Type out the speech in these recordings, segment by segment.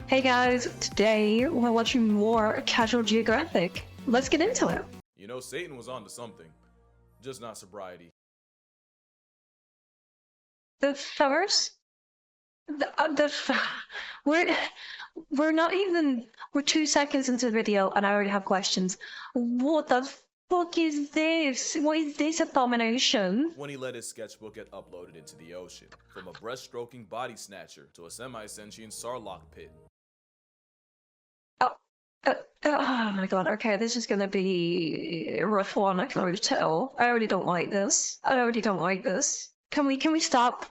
Hey guys, today we're watching more casual Geographic. Let's get into it. You know, Satan was onto something, just not sobriety. The first, we're we're not even we're 2 seconds into the video and I already have questions. What the fuck is this? What is this abomination? When he let his sketchbook get uploaded into the ocean, from a breast-stroking body snatcher to a semi-sentient sarlacc pit. Oh my god, okay, this is gonna be a rough one, I can already tell. I already don't like this. I already don't like this. Can we stop?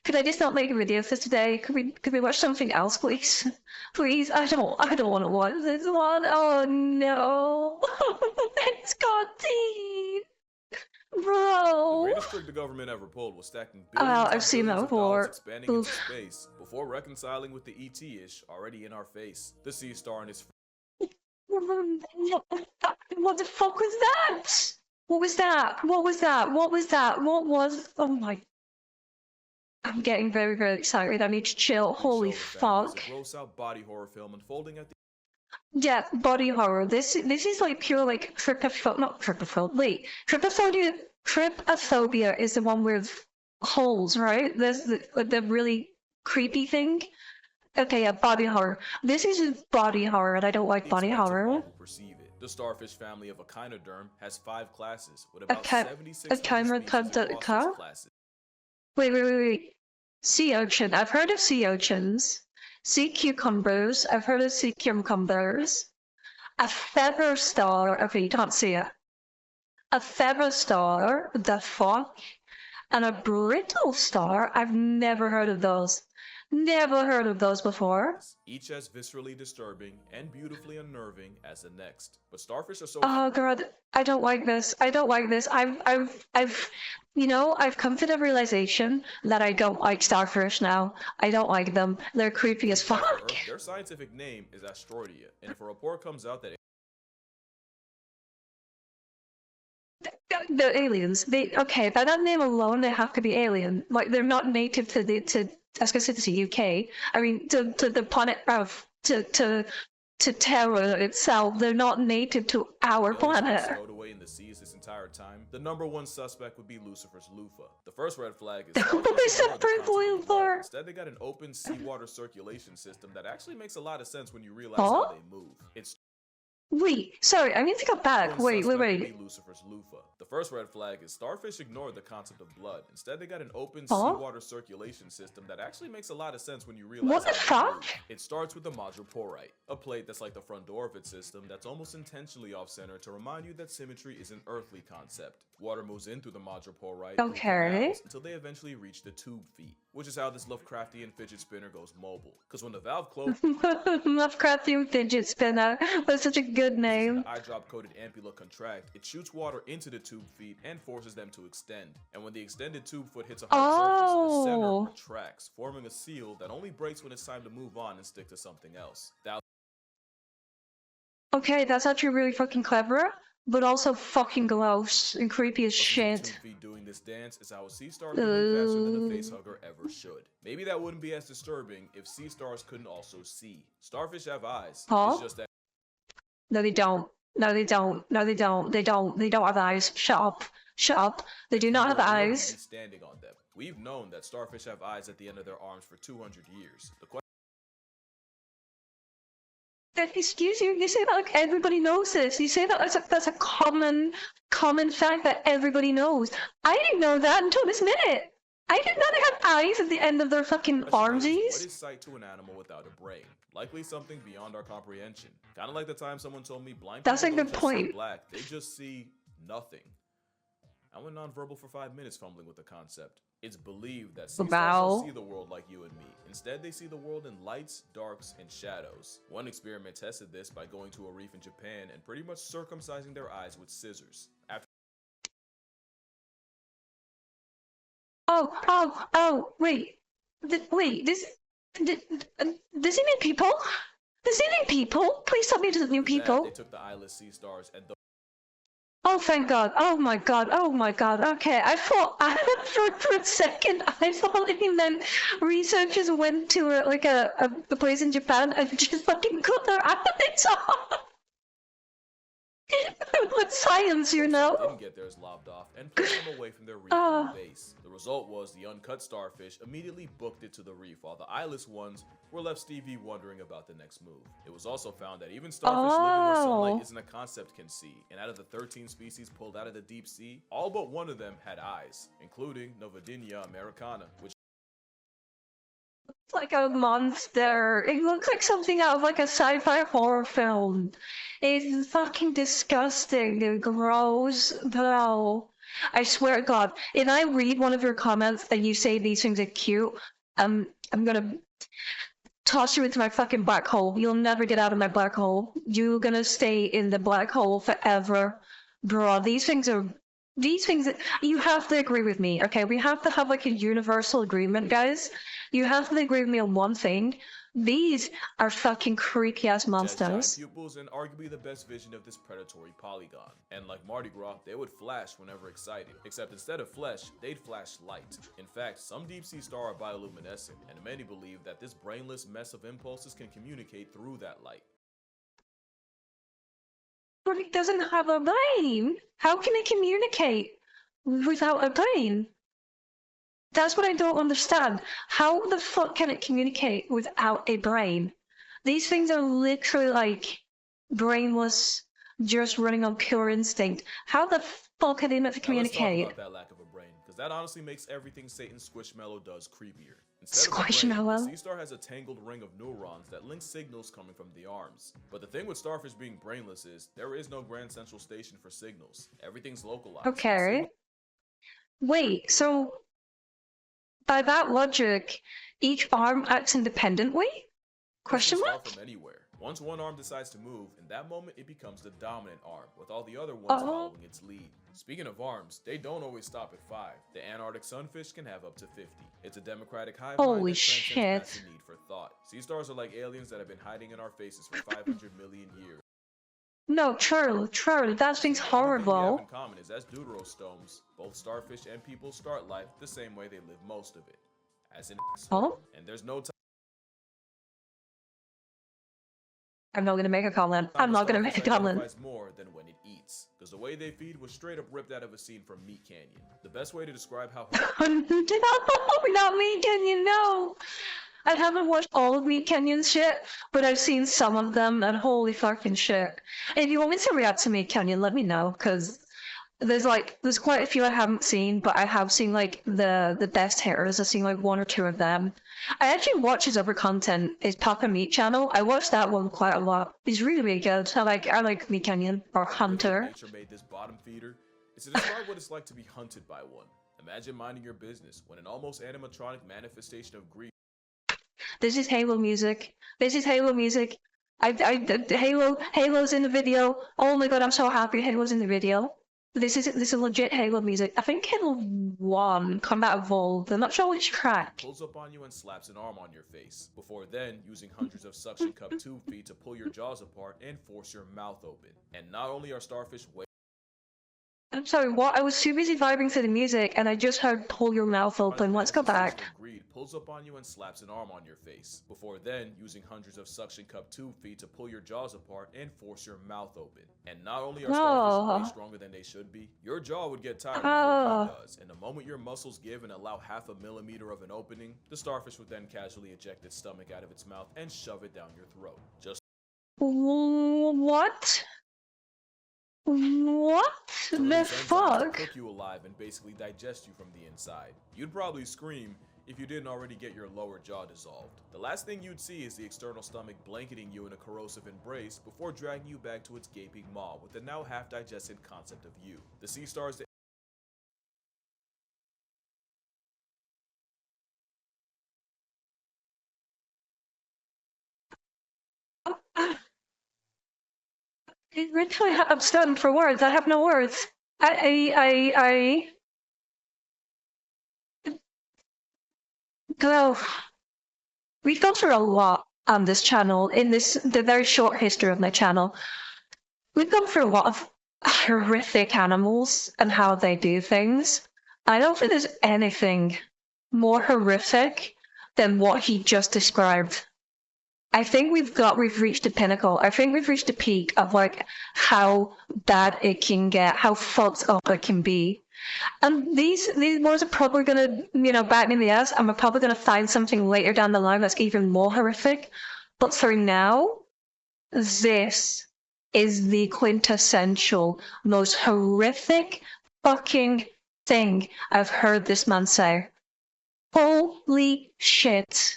Could I just not make a video for today? Could we watch something else, please? Please, I don't want to watch this one. Oh no. It's got teeth. The Bro. greatest trick the government ever pulled was stacking billions I've seen that of dollars before. expanding into space before reconciling with the ET-ish already in our face. The sea star and his What the fuck was that? What was that? What was that? What was that? What was? Oh my! I'm getting very, very excited. I need to chill. Holy fuck! a gross-out body horror film unfolding at the Yeah, body horror. This is like pure like trypophobia. Wait, trypophobia is the one with holes, right? There's the really creepy thing. Okay, yeah, body horror. This is body horror, and I don't like body horror. Perceive it. The starfish family of echinoderm has 5 classes, with about 76 classes. Wait. Sea urchin. I've heard of sea urchins. Sea cucumbers. I've heard of sea cucumbers. A feather star. Okay, you can't see it. A feather star. The fuck? And a brittle star. I've never heard of those. Never heard of those before. Each as viscerally disturbing and beautifully unnerving as the next. But starfish are so— Oh god, I don't like this. I don't like this. I've come to the realization that I don't like starfish now. I don't like them. They're creepy as fuck. Their scientific name is Astroidia, and if a report comes out that The aliens. Okay, by that name alone, they have to be alien. Like they're not native to I was gonna say to the UK. I mean, to the planet Earth, to Terra itself. They're not native to our planet. stowed away in the seas this entire time, the number one suspect would be Lucifer's loofah. The first red flag is instead they got an open seawater circulation system that actually makes a lot of sense when you realize how they move. Wait, sorry, I need to go back. Wait. Lucifer's loofah. The first red flag is starfish ignored the concept of blood. Instead, they got an open seawater circulation system that actually makes a lot of sense when you realize what the fuck? It starts with the madreporite, a plate that's like the front door of its system that's almost intentionally off-center to remind you that symmetry is an earthly concept. Water moves in through the madreporite until they eventually reach the tube feet, which is how this Lovecraftian fidget spinner goes mobile. Because when the valve closes, Lovecraftian fidget spinner. That's such a good name. The eye drop coated ampulla contract, it shoots water into the tube feet and forces them to extend. And when the extended tube foot hits a hard surface, the center retracts, forming a seal that only breaks when it's time to move on and stick to something else. Okay, that's actually really fucking clever, but also fucking gross and creepy as shit. Tube feet doing this dance is how a sea star can move faster than a facehugger ever should. Maybe that wouldn't be as disturbing if sea stars couldn't also see. Starfish have eyes. It's just that No, they don't. No, they don't. No, they don't. They don't. They don't have eyes. Shut up. Shut up. They do not have eyes. Standing on them. We've known that starfish have eyes at the end of their arms for 200 years. Excuse you. You say that like everybody knows this. You say that that's a common fact that everybody knows. I didn't know that until this minute. I didn't know they have eyes at the end of their fucking armsies. What is sight to an animal without a brain? Likely something beyond our comprehension. Kind of like the time someone told me blind people don't just see black, they just see nothing. I went nonverbal for 5 minutes fumbling with the concept. It's believed that sea stars don't see the world like you and me. Instead, they see the world in lights, darks, and shadows. One experiment tested this by going to a reef in Japan and pretty much circumcising their eyes with scissors. Wait. Does he mean people? Does he mean people? Please tell me it doesn't mean people. They took the eyeless sea stars and Oh, thank God. Oh my God. Oh my God. Okay, I thought for a second I thought he meant researchers went to a place in Japan and just fucking cut their eyelids off. With science, you Folks that know. didn't get theirs lopped off and pushed them away from their reef Oh. base. The result was the uncut starfish immediately booked it to the reef, while the eyeless ones were left Stevie wondering about the next move. It was also found that even starfish living where sunlight isn't a concept can see, and out of the 13 species pulled out of the deep sea, all but one of them had eyes, including Novidinia americana, which Like a monster. It looks like something out of like a sci-fi horror film. It's fucking disgusting. It gross, bro. I swear to God, if I read one of your comments and you say these things are cute, I'm gonna toss you into my fucking black hole. You'll never get out of my black hole. You're gonna stay in the black hole forever, bro. These things, you have to agree with me, okay? We have to have like a universal agreement, guys. You have to agree with me on one thing. These are fucking creepy ass has giant monsters. pupils and arguably the best vision of this predatory polygon. And like Mardi Gras, they would flash whenever excited, except instead of flesh, they'd flash light. In fact, some deep sea stars are bioluminescent, and many believe that this brainless mess of impulses can communicate through that light. But it doesn't have a brain. How can it communicate without a brain? That's what I don't understand. How the fuck can it communicate without a brain? These things are literally like brainless, just running on pure instinct. How the fuck can they meant to Now let's talk communicate? about that lack of a brain, because that honestly makes everything Satan Squishmallow does creepier. Instead of a brain, Squishmallow. the sea star has a tangled ring of neurons that link signals coming from the arms. But the thing with starfish being brainless is there is no grand central station for signals. Everything's localized. Okay. Wait, so by that logic, each arm acts independently? Question Can mark? start from anywhere. Once one arm decides to move, in that moment it becomes the dominant arm, with all the other ones Oh. following its lead. Speaking of arms, they don't always stop at 5. The Antarctic sunfish can have up to 50. It's a democratic hive mind Holy that shit. transcends past the need for thought. Sea stars are like aliens that have been hiding in our faces for 500 million years. No, Charlie, that thing's The only thing we have horrible. in common is as deuterostomes, both starfish and people start life the same way they live most of it. As in Oh? and there's no time I'm not gonna make a comment. I'm not gonna make a comment. identifies more than when it eats, because the way they feed was straight up ripped out of a scene from Meat Canyon. The best way to describe how Not me, Canyon, no! I haven't watched all of Meat Canyon's shit, but I've seen some of them, and holy fucking shit. If you want me to react to Meat Canyon, let me know, because there's quite a few I haven't seen, but I have seen like the best hitters. I've seen like one or two of them. I actually watch his other content, his Papa Meat channel. I watch that one quite a lot. He's really, really good. I like Meat Canyon or Hunter. nature made this bottom feeder is to describe what it's like to be hunted by one. Imagine minding your business when an almost animatronic manifestation of greed This is Halo music. This is Halo music. Halo's in the video. Oh my god, I'm so happy Halo's in the video. This is legit Halo music. I think Halo 1, Combat Evolved. I'm not sure which track. pulls up on you and slaps an arm on your face, before then using hundreds of suction cup tube feet to pull your jaws apart and force your mouth open. And not only are starfish way I'm sorry, what? I was too busy vibing to the music and I just heard pull your mouth open. Let's go back. greed pulls up on you and slaps an arm on your face, before then using hundreds of suction cup tube feet to pull your jaws apart and force your mouth open. And not only are starfish way stronger than they should be, your jaw would get tired before he does, and the moment your muscles give and allow half a millimeter of an opening, the starfish would then casually eject its stomach out of its mouth and shove it down your throat. Just What? What the fuck? Cook you alive and basically digest you from the inside. You'd probably scream if you didn't already get your lower jaw dissolved. The last thing you'd see is the external stomach blanketing you in a corrosive embrace before dragging you back to its gaping maw with the now half-digested concept of you. The sea stars Literally, I'm stunned for words. I have no words. Go. We've gone through a lot on this channel in the very short history of my channel. We've gone through a lot of horrific animals and how they do things. I don't think there's anything more horrific than what he just described. I think we've reached the pinnacle. I think we've reached the peak of like how bad it can get, how fucked up it can be. And these boys are probably gonna, bite me in the ass, and we're probably gonna find something later down the line that's even more horrific. But for now, this is the quintessential, most horrific fucking thing I've heard this man say. Holy shit.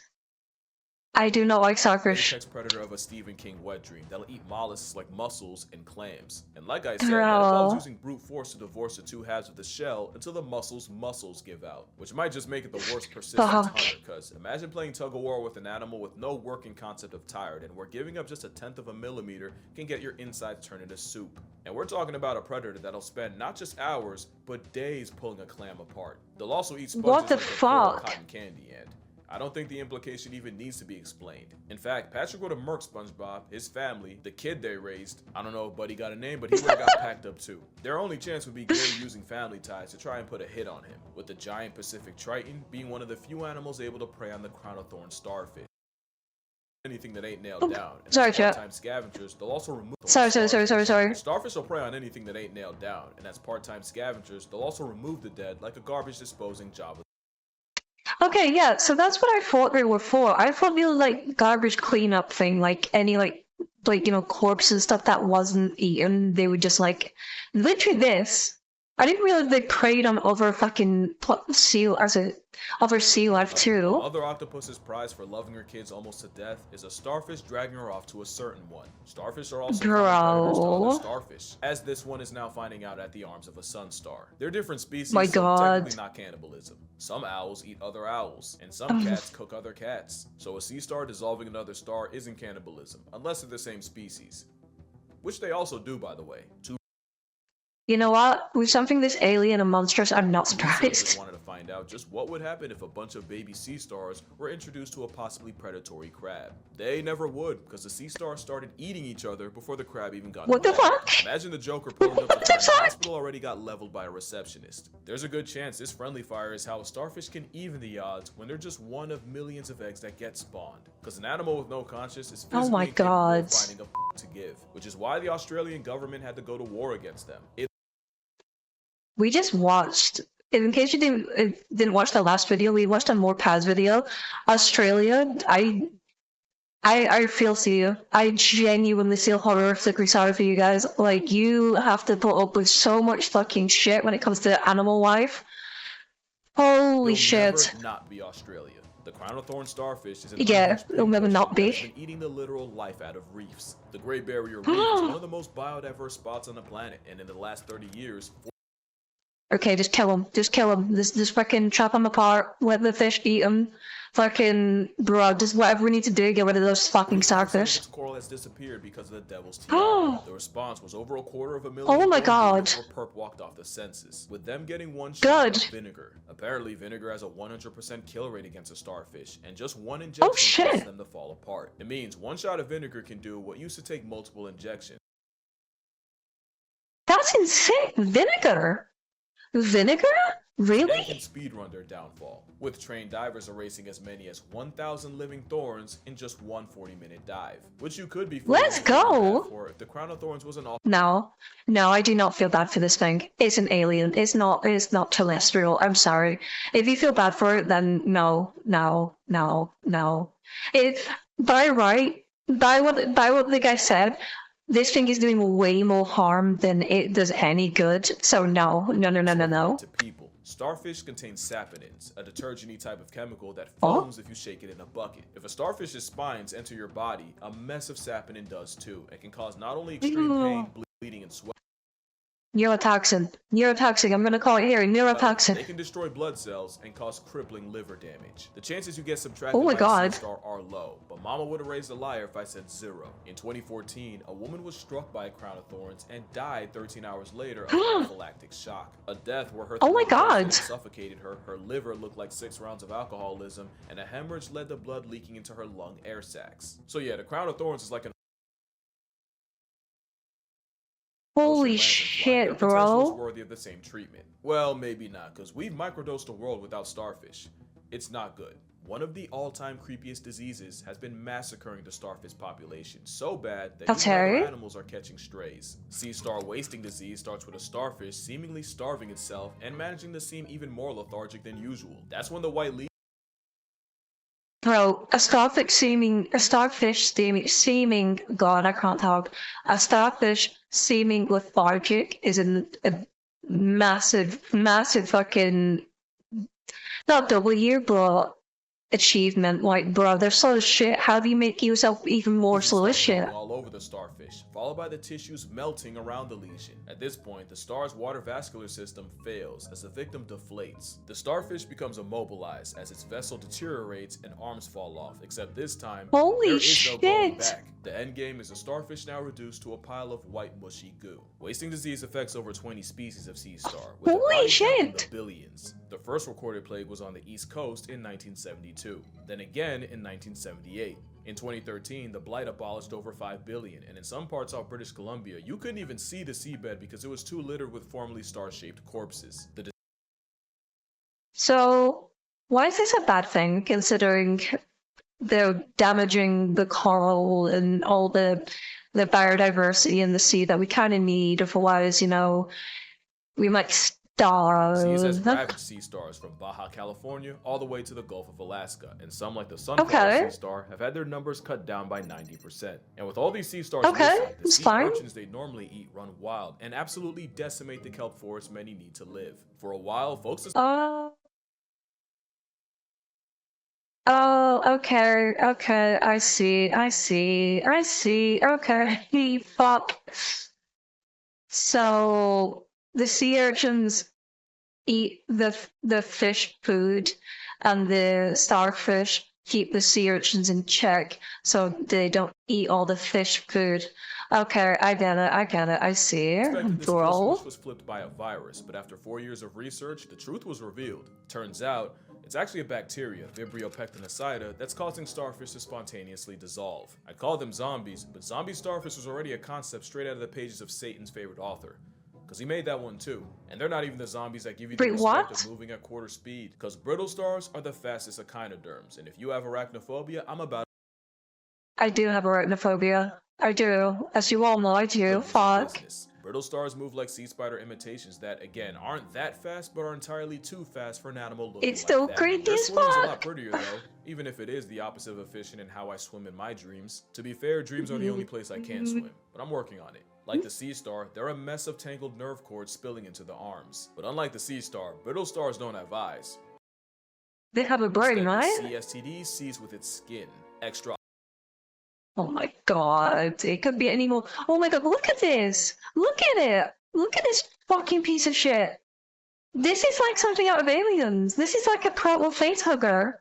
I do not like starfish. Apex predator of a Stephen King wet dream that'll eat mollusks like mussels and clams. And like I said, that involves using brute force to divorce the two halves of the shell until the muscles give out, which might just make it the worst persistent hunter, because imagine playing tug-of-war with an animal with no working concept of tired, and where giving up just 1/10 of a millimeter can get your insides turned into soup. And we're talking about a predator that'll spend not just hours, but days pulling a clam apart. They'll also eat sponges what the like fuck? Cotton candy, and I don't think the implication even needs to be explained. In fact, Patrick would have murked SpongeBob, his family, the kid they raised. I don't know if Buddy got a name, but he would have got packed up too. Their only chance would be Gary using family ties to try and put a hit on him, with the giant Pacific Triton being one of the few animals able to prey on the Crown-of-thorns starfish. Anything that ain't nailed down. And sorry, as part-time scavengers, they'll also remove sorry. Starfish will prey on anything that ain't nailed down, and as part-time scavengers, they'll also remove the dead like a garbage disposing job. Okay, yeah, so that's what I thought they were for. I thought they were like garbage cleanup thing, like any corpses and stuff that wasn't eaten, they would just literally this. I didn't realize they preyed on other fucking other sea life too. Other octopus's prize for loving her kids almost to death is a starfish dragging her off to a certain one. Starfish are also predators to other starfish, as this one is now finding out at the arms of a sun star. They're different species, My God. So technically not cannibalism. Some owls eat other owls, and some cats cook other cats. So a sea star dissolving another star isn't cannibalism, unless they're the same species. Which they also do, by the way. You know what? With something this alien and monstrous, I'm not surprised. Wanted to find out just what would happen if a bunch of baby sea stars were introduced to a possibly predatory crab. They never would, because the sea stars started eating each other before the crab even got involved. What the fuck? Imagine the Joker pulling up the hospital already got leveled by a receptionist. There's a good chance this friendly fire is how a starfish can even the odds when they're just one of millions of eggs that get spawned. Because an animal with no conscience is physically incapable of finding a to give, which is why the Australian government had to go to war against them. We just watched, in case you didn't watch the last video, we watched a more past video. Australia, I feel for you. I genuinely feel horrifically sorry for you guys. Like, you have to put up with so much fucking shit when it comes to animal life. Holy shit. Never not be Australia. The Crown-of-thorns starfish is it'll never not be. Been eating the literal life out of reefs. The Great Barrier Reef is one of the most biodiverse spots on the planet, and in the last 30 years, okay, just kill him. Just kill him. Just fucking chop him apart. Let the fish eat him. Fucking, bro, just whatever we need to do to get rid of those fucking starfish. This coral has disappeared because of the devil's tiara. The response was over 250,000. Oh my God. Before Perp walked off the census, with them getting one shot of vinegar. Apparently, vinegar has a 100% kill rate against a starfish, and just one injection causes them to fall apart. It means one shot of vinegar can do what used to take multiple injections. That's insane. Vinegar? Vinegar? Really? They can speedrun their downfall, with trained divers erasing as many as 1,000 living thorns in just one 40-minute dive, which you could be. Let's go! For if the Crown-of-thorns was an No, I do not feel bad for this thing. It's an alien. It's not terrestrial. I'm sorry. If you feel bad for it, then no. If by what the guy said, this thing is doing way more harm than it does any good. So no. To people, starfish contain saponins, a detergent-y type of chemical that foams if you shake it in a bucket. If a starfish's spines enter your body, a mess of saponin does too, and can cause not only extreme pain, bleeding, and swelling. Neurotoxin. I'm gonna call it here, neurotoxin. They can destroy blood cells and cause crippling liver damage. The chances you get subtracted by a sea star are low, but Mama would have raised a liar if I said 0. In 2014, a woman was struck by a crown-of-thorns and died 13 hours later of anaphylactic shock. A death where her suffocated her, her liver looked like 6 rounds of alcoholism, and a hemorrhage led to blood leaking into her lung air sacs. So yeah, the crown-of-thorns is like an Holy Ocean lanternfly, their shit, potential is bro. worthy of the same treatment. Well, maybe not, because we've microdosed the world without starfish. It's not good. One of the all-time creepiest diseases has been massacring the starfish population so bad that That's even other hairy. animals are catching strays. Sea star wasting disease starts with a starfish seemingly starving itself and managing to seem even more lethargic than usual. That's when the white leaf Bro, a starfish seeming, God, I can't talk. A starfish seeming lethargic is a massive, massive fucking, not W, but achievement. Like, bro, they're slow as shit. How do you make yourself even more lesions slow as start shit? growing all over the starfish, followed by the tissues melting around the lesion. At this point, the star's water vascular system fails as the victim deflates. The starfish becomes immobilized as its vessel deteriorates and arms fall off, except this time, Holy there is no going shit! back. The end game is a starfish now reduced to a pile of white mushy goo. Wasting disease affects over 20 species of sea star, with a Holy body count in the shit! billions. The first recorded plague was on the East Coast in 1972, then again in 1978. In 2013, the blight abolished over 5 billion, and in some parts of British Columbia, you couldn't even see the seabed because it was too littered with formerly star-shaped corpses. So, why is this a bad thing, considering they're damaging the coral and all the biodiversity in the sea that we kind of need, otherwise, you know, we might Seas has starve. ravaged sea stars from Baja California all the way to the Gulf of Alaska, and some, like the sunflower Okay, sea star, have had their numbers cut down by 90%. And with all these sea stars okay, missing, the it's sea fine. urchins they normally eat run wild and absolutely decimate the kelp forest many need to live. For a while, folks Oh, okay, okay, I see, okay, fuck. So, the sea urchins eat the fish food, and the starfish keep the sea urchins in check so they don't eat all the fish food. Okay, I get it, I see. suspected this kill switch Bro. was flipped by a virus, but after 4 years of research, the truth was revealed. Turns out, it's actually a bacteria, Vibrio pectinacida, that's causing starfish to spontaneously dissolve. I call them zombies, but zombie starfish was already a concept straight out of the pages of Satan's favorite author. Because he made that one too. And they're not even the zombies that give you the Wait, respect what? of moving at quarter speed. Because brittle stars are the fastest echinoderms, and if you have arachnophobia, I'm about I do have arachnophobia. I do. As you all know, I do. putting this in Fuck. business. Brittle stars move like sea spider imitations that, again, aren't that fast, but are entirely too fast for an animal looking It's like still that. creepy Their as swimming's a lot fuck. prettier though, even if it is the opposite of efficient in how I swim in my dreams. To be fair, dreams are the only place I can swim, but I'm working on it. Like the sea star, they're a mess of tangled nerve cords spilling into the arms. But unlike the sea star, brittle stars don't have eyes. They have a brain, Instead, the right? CSTD sees with its skin. Extra Oh my god, it could be any more. Oh my god, look at this! Look at it! Look at this fucking piece of shit! This is like something out of Aliens. This is like a pro face hugger.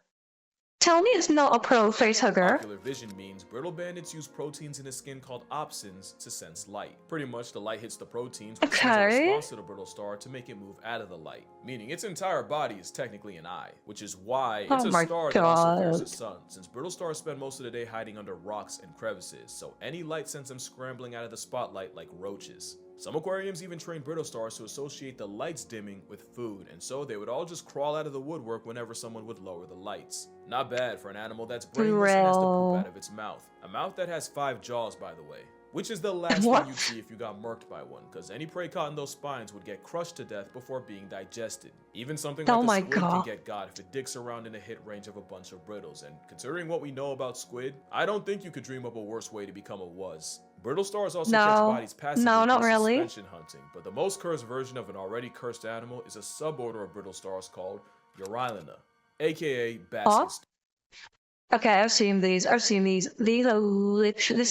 Tell me it's not a pro face hugger. ocular vision means brittle bandits use proteins in the skin called opsins to sense light. Pretty much, the light hits the proteins, which sends a Okay. response to the brittle star to make it move out of the light. Meaning its entire body is technically an eye, which is why it's Oh a my star that also fears the god. sun, since brittle stars spend most of the day hiding under rocks and crevices, so any light sends them scrambling out of the spotlight like roaches. Some aquariums even train brittle stars to associate the lights dimming with food, and so they would all just crawl out of the woodwork whenever someone would lower the lights. Not bad for an animal that's brainless and has to poop Bro. out of its mouth. A mouth that has 5 jaws, by the way. Which is the last What? thing you'd see if you got murked by one, because any prey caught in those spines would get crushed to death before being digested. Even something Oh like my a squid god. can get got if it dicks around in a hit range of a bunch of brittles, and considering what we know about squid, I don't think you could dream up a worse way to become a was. Brittle stars also catch No. bodies passively No, not through really. suspension hunting, but the most cursed version of an already cursed animal is a suborder of brittle stars called Urylina, aka basket. Okay, I've seen these. I've seen these. These are literally.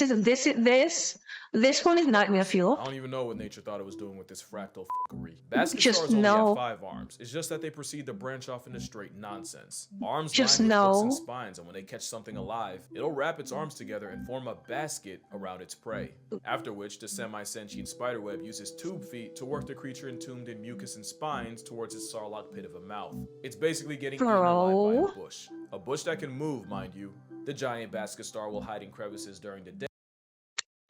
This one is nightmare I fuel. don't even know what nature thought it was doing with this fractal fuckery. Basket Just stars only have know. 5 arms. It's just that they proceed to branch off into straight nonsense. Arms Just lined with hooks and know. spines, and when they catch something alive, it'll wrap its arms together and form a basket around its prey. After which, the semi-sentient spiderweb uses tube feet to work the creature entombed in mucus and spines towards its sarlacc pit of a mouth. It's basically getting eaten alive by a bush. A bush that can move, mind you. The giant basket star will hide in crevices during the day.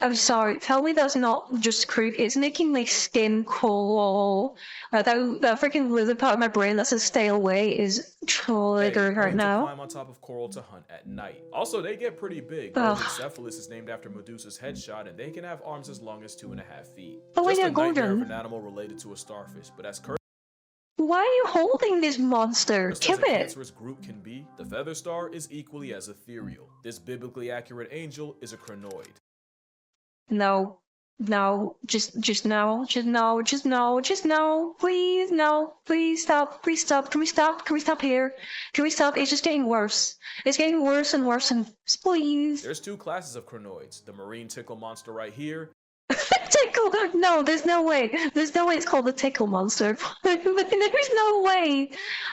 I'm sorry, tell me that's not just creep. It's making my skin crawl. That freaking lizard part of my brain that says stay away is Hey, triggering right planes to now. climb on top of coral to hunt at night. Also, they get pretty big. Ugh. Goldencephalus is named after Medusa's headshot, and they can have arms as long as 2.5 feet. Oh wait, Just they're a nightmare of golden. an animal related to a starfish, but as cursed Why are you holding this monster? as Kill a it. cancerous group can be, the feather star is equally as ethereal. This biblically accurate angel is a crinoid. No. No, just no, please, no, please stop, can we stop here? Can we stop? It's just getting worse. It's getting worse and worse and please. There's two classes of crinoids, the marine tickle monster right here. Tickle, no, there's no way it's called the tickle monster. There's no way.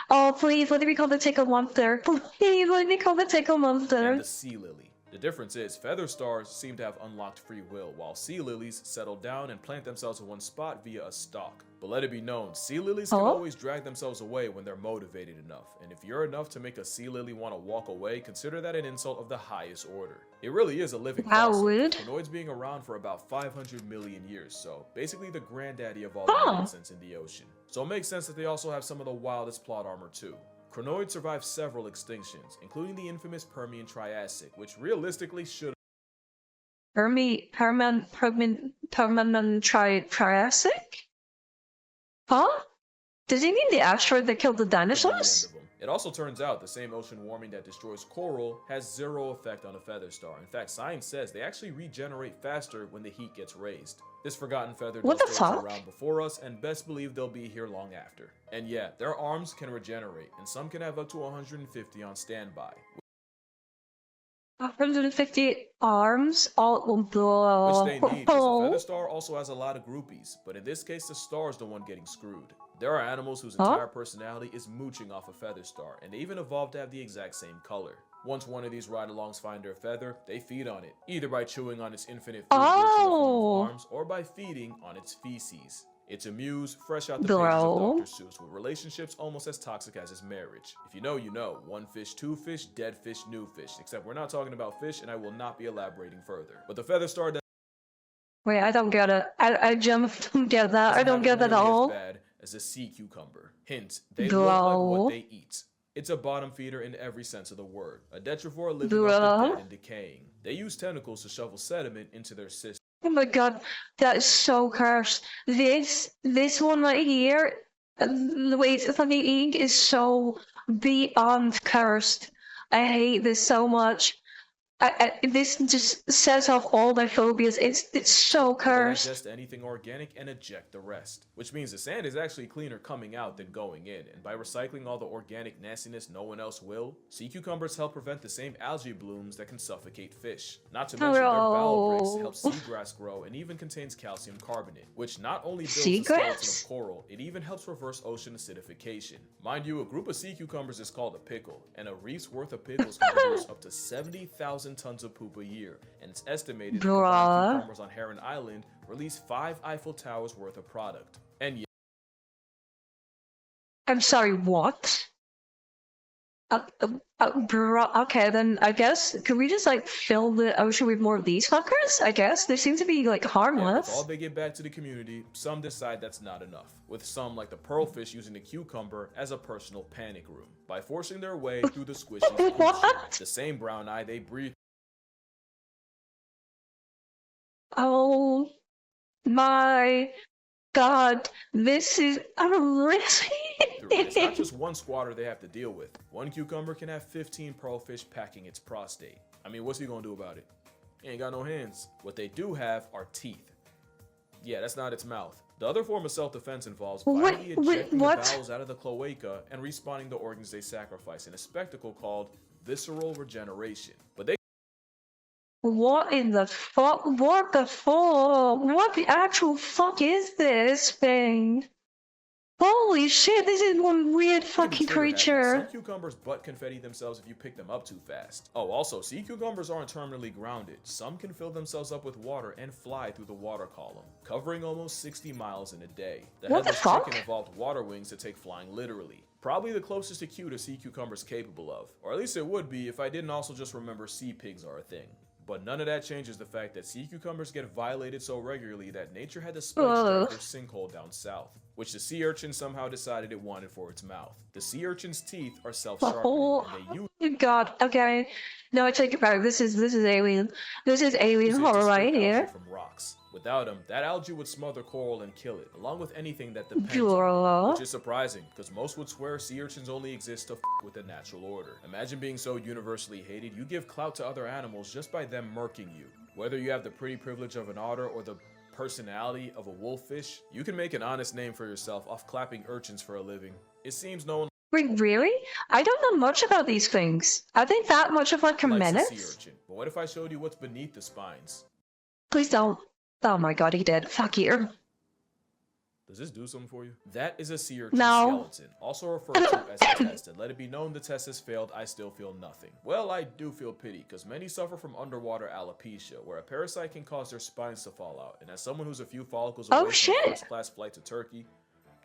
Oh, please, let me call the tickle monster. Please, let me call the tickle monster. And the sea lily. The difference is, feather stars seem to have unlocked free will, while sea lilies settle down and plant themselves in one spot via a stalk. But let it be known, sea lilies can always drag themselves away when they're motivated enough, and if you're enough to make a sea lily want to walk away, consider that an insult of the highest order. It really is a living fossil, with crinoids being around for about 500 million years, so basically the granddaddy of all the nonsense in the ocean. So it makes sense that they also have some of the wildest plot armor too. Crinoids survived several extinctions, including the infamous Permian Triassic, which realistically should Permian Triassic? Huh? Does he mean the asteroid that killed the dinosaurs? It also turns out the same ocean warming that destroys coral has zero effect on a feather star. In fact, science says they actually regenerate faster when the heat gets raised. This forgotten feather was around before us, and best believe they'll be here long after. And yeah, their arms can regenerate, and some can have up to 150 on standby. 150 arms? All which they need, because the feather star also has a lot of groupies, but in this case the star is the one getting screwed. There are animals whose entire personality is mooching off a feather star, and they even evolved to have the exact same color. Once one of these ride-alongs find their feather, they feed on it, either by chewing on its infinite food arms or by feeding on its feces. It's a muse, fresh out the pages of Dr. Seuss, with relationships almost as toxic as his marriage. If you know, you know. One fish, two fish, dead fish, new fish. Except we're not talking about fish, and I will not be elaborating further. But the feather star does. Wait, I don't get it. I just don't get that. I don't get that at all. As bad as a sea cucumber. Hint, they look like what they eat. It's a bottom feeder in every sense of the word. A detrivore living off the dead and decaying. They use tentacles to shovel sediment into their system. Oh my god, that is so cursed. This one right here, the way it's fucking ink is so beyond cursed. I hate this so much. This just sets off all my phobias. It's so cursed. They digest anything organic and eject the rest, which means the sand is actually cleaner coming out than going in, and by recycling all the organic nastiness no one else will, sea cucumbers help prevent the same algae blooms that can suffocate fish. Not to mention their bowel bricks help seagrass grow and even contains calcium carbonate, which not only builds the skeleton of coral, it even helps reverse ocean acidification. Mind you, a group of sea cucumbers is called a pickle, and a reef's worth of pickles can produce up to 70,000 tons of poop a year, and it's estimated that the cucumbers on Heron Island release 5 Eiffel Towers worth of product. And yeah, I'm sorry, what? Okay, then I guess, could we just like fill the ocean with more of these fuckers? I guess they seem to be like harmless. With all they get back to the community, some decide that's not enough, with some like the pearlfish using the cucumber as a personal panic room by forcing their way through the squishy What? The same brown eye they breathe. Oh my god, this is horrific. It's not just one squatter they have to deal with. One cucumber can have 15 pearlfish packing its prostate. I mean, what's he gonna do about it? He ain't got no hands. What they do have are teeth. Yeah, that's not its mouth. The other form of self-defense involves violently ejecting the bowels out of the cloaca and respawning the organs they sacrifice in a spectacle called visceral regeneration. But they What in the fuck? What the fuck? What the actual fuck is this thing? Holy shit, this is one weird fucking creature. Some cucumbers butt confetti themselves if you pick them up too fast. Oh, also, sea cucumbers aren't terminally grounded. Some can fill themselves up with water and fly through the water column, covering almost 60 miles in a day. The headless chicken evolved water wings to take flying literally. Probably the closest to cute a sea cucumber's capable of. Or at least it would be if I didn't also just remember sea pigs are a thing. But none of that changes the fact that sea cucumbers get violated so regularly that nature had to spike strike their sinkhole down south, which the sea urchin somehow decided it wanted for its mouth. The sea urchin's teeth are self-sharpening, and they use God, okay. No, I take it back. This is alien. This is alien horror right here. From rocks. Without them, that algae would smother coral and kill it, along with anything that depends on it, which is surprising, because most would swear sea urchins only exist to f with the natural order. Imagine being so universally hated, you give clout to other animals just by them murking you. Whether you have the pretty privilege of an otter or the personality of a wolffish, you can make an honest name for yourself off clapping urchins for a living. It seems no one Wait, really? I don't know much about these things. Are they that much of like a menace? Sea urchin. But what if I showed you what's beneath the spines? Please don't. Oh my god, he did. Fuck you. Does this do something for you? That is a sea urchin skeleton, also referred to as a test, and let it be known the test has failed, I still feel nothing. Well, I do feel pity, because many suffer from underwater alopecia, where a parasite can cause their spines to fall out, and as someone who's a few follicles away from a first-class flight to Turkey,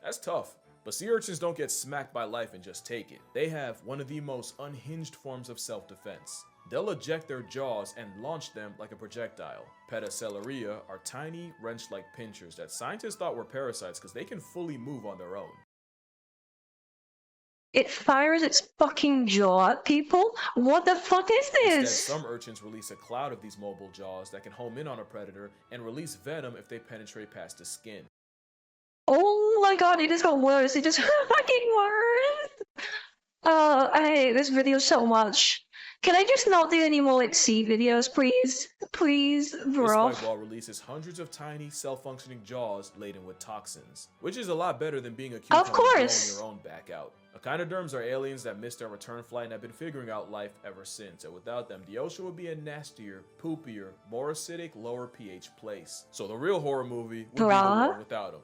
that's tough. But sea urchins don't get smacked by life and just take it. They have one of the most unhinged forms of self-defense. They'll eject their jaws and launch them like a projectile. Pedicelaria are tiny, wrench-like pinchers that scientists thought were parasites because they can fully move on their own. It fires its fucking jaw at people? What the fuck is this? Instead, some urchins release a cloud of these mobile jaws that can home in on a predator and release venom if they penetrate past the skin. Oh my god, it just got worse. It just fucking worse. I hate this video so much. Can I just not do any more like sea videos, please? Please, bro. This spike releases hundreds of tiny, self-functioning jaws laden with toxins, which is a lot better than being a cucumber blowing your own back out. Echinoderms are aliens that missed their return flight and have been figuring out life ever since, and without them, the ocean would be a nastier, poopier, more acidic, lower pH place. So the real horror movie would be the one without them.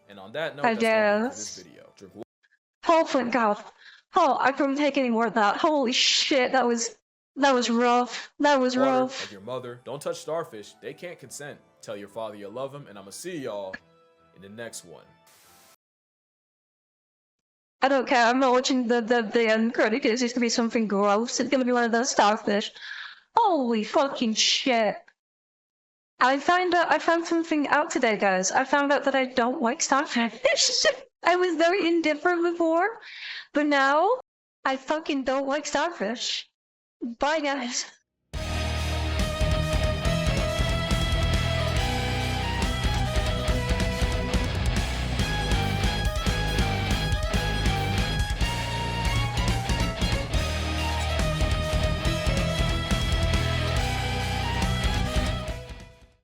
And on that note, that's all for this video. Oh my god. Oh, I couldn't take any more of that. Holy shit, that was rough. That was rough. Like your mother, don't touch starfish. They can't consent. Tell your father you love him, and I'ma see y'all in the next one. I don't care. I'm not watching the end credit. It's gonna be something gross. It's gonna be one of those starfish. Holy fucking shit. I found something out today, guys. I found out that I don't like starfish. I was very indifferent before, but now I fucking don't like starfish. Bye, guys.